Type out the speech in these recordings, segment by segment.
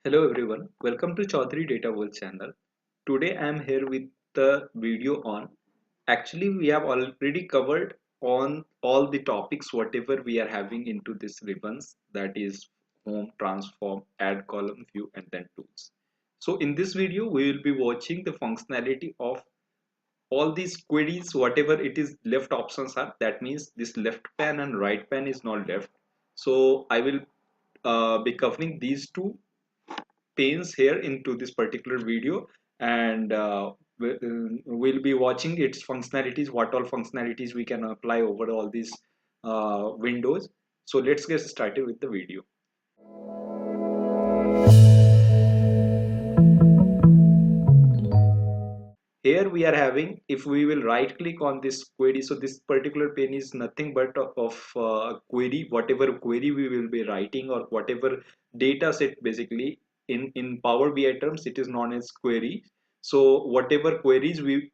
Hello everyone, welcome to Chaudhary Data World channel. Today I am here with the video on. Actually, we have already covered on all the topics whatever we are having into this ribbons, that is home, transform, add column, view, and then tools. So in this video we will be watching the functionality of all these queries, whatever it is left options are. That means this left pane and right pane is not left. So I will be covering these two panes here into this particular video, and we'll be watching its functionalities, what all functionalities we can apply over all these windows. So let's get started with the video. Here we are having, if we will right click on this query, so this particular pane is nothing but of query, whatever query we will be writing or whatever data set. Basically in Power BI terms it is known as query. So whatever queries we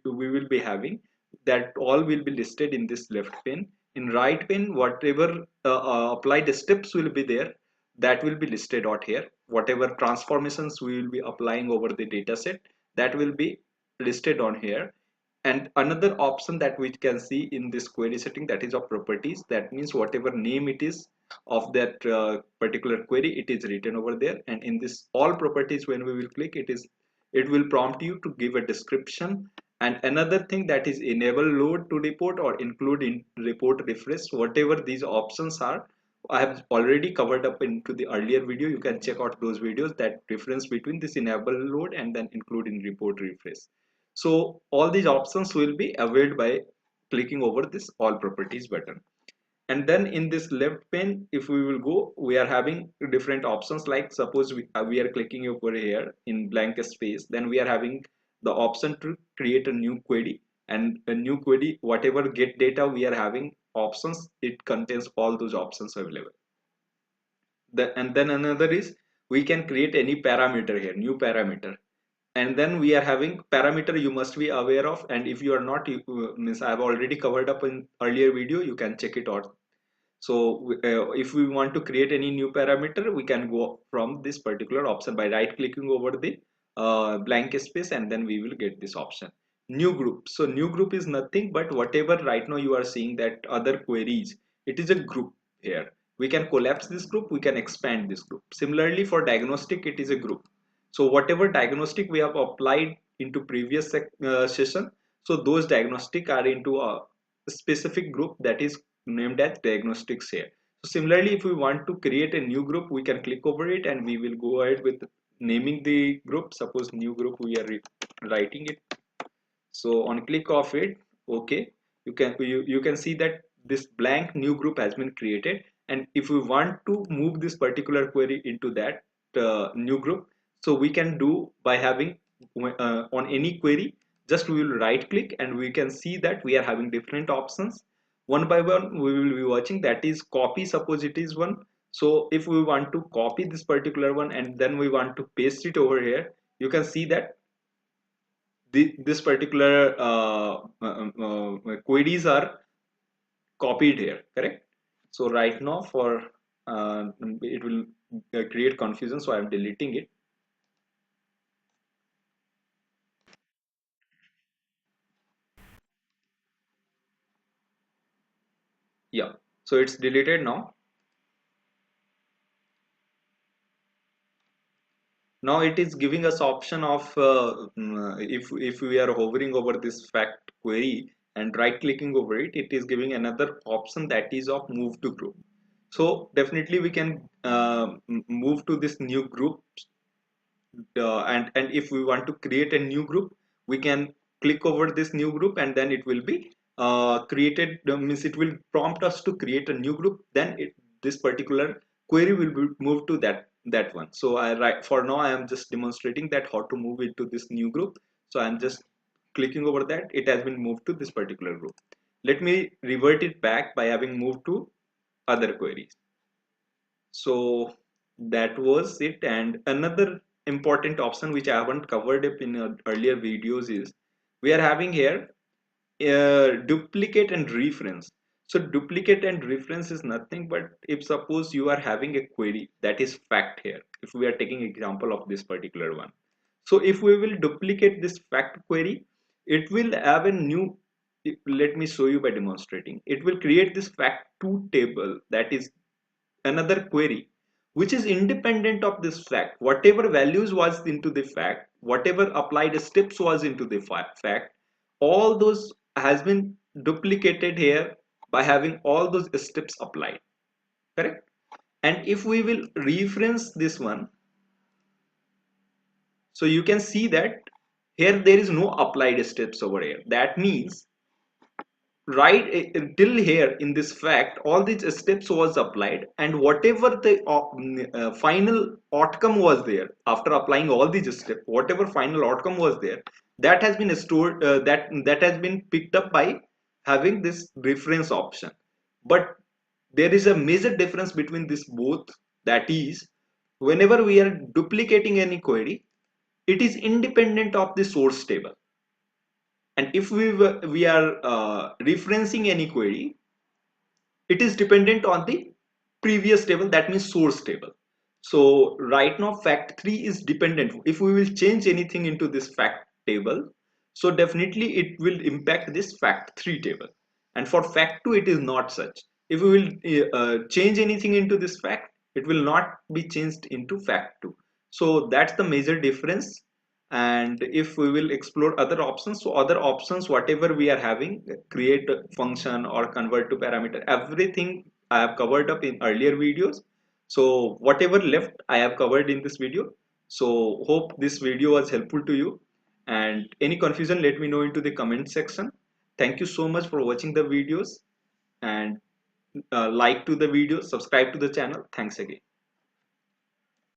will be having, that all will be listed in this left pane. In right pane, whatever applied steps will be there, that will be listed out here. Whatever transformations we will be applying over the data set, that will be listed on here. And another option that we can see in this query setting, that is of properties. That means whatever name it is of that particular query, it is written over there. And in this all properties, when we will click, it will prompt you to give a description. And another thing, that is enable load to report or include in report refresh. Whatever these options are, I have already covered up into the earlier video. You can check out those videos, that difference between this enable load and then include in report refresh. So all these options will be availed by clicking over this all properties button. And then in this left pane, if we will go, we are having different options. Like suppose we are clicking over here in blank space, then we are having the option to create a new query. And a new query, whatever get data we are having options, it contains all those options available. And then another is, we can create any parameter here, new parameter. And then we are having parameter you must be aware of, and if you are not, means I have already covered up in earlier video, you can check it out. So if we want to create any new parameter, we can go from this particular option by right clicking over the blank space, and then we will get this option, new group. So new group is nothing but whatever right now you are seeing, that other queries, it is a group here. We can collapse this group, we can expand this group. Similarly for diagnostic, it is a group. So whatever diagnostic we have applied into previous session, so those diagnostic are into a specific group that is named as diagnostics here. So similarly, if we want to create a new group, we can click over it and we will go ahead with naming the group. Suppose new group, we are writing it. So on click of it, okay, you can see that this blank new group has been created. And if we want to move this particular query into that new group, so we can do by having on any query, just we will right click and we can see that we are having different options. One by one we will be watching, that is copy. Suppose it is one. So if we want to copy this particular one and then we want to paste it over here, you can see that this particular queries are copied here, correct? So right now for it will create confusion, so I am deleting it. Yeah, so it's deleted now. Now it is giving us option of if we are hovering over this fact query and right clicking over it, it is giving another option, that is of move to group. So definitely we can move to this new group, and if we want to create a new group, we can click over this new group and then it will be created. Means it will prompt us to create a new group, then this particular query will be moved to that one. So for now I am just demonstrating that how to move into this new group. So I'm just clicking over that, it has been moved to this particular group. Let me revert it back by having moved to other queries. So that was it. And another important option which I haven't covered up in earlier videos is, we are having here duplicate and reference. So duplicate and reference is nothing but if suppose you are having a query that is fact here, if we are taking example of this particular one. So if we will duplicate this fact query, it will have a new, let me show you by demonstrating. It will create this fact2 table, that is another query which is independent of this fact. Whatever values was into the fact, whatever applied steps was into the fact, all those has been duplicated here by having all those steps applied, correct? And if we will reference this one, so you can see that here there is no applied steps over here. That means right till here in this fact all these steps was applied, and whatever the final outcome was there after applying all these steps, whatever final outcome was there, that has been stored, that has been picked up by having this reference option. But there is a major difference between this both, that is whenever we are duplicating any query, it is independent of the source table, and if we are referencing any query, it is dependent on the previous table, that means source table. So right now fact3 is dependent. If we will change anything into this fact table, so definitely it will impact this fact3 table, and for fact2 it is not such. If we will change anything into this fact, it will not be changed into fact2. So that's the major difference. And if we will explore other options, so other options whatever we are having, create a function or convert to parameter, everything I have covered up in earlier videos. So whatever left I have covered in this video. So hope this video was helpful to you, and any confusion let me know into the comment section. Thank you so much for watching the videos, and like to the video, subscribe to the channel. Thanks again.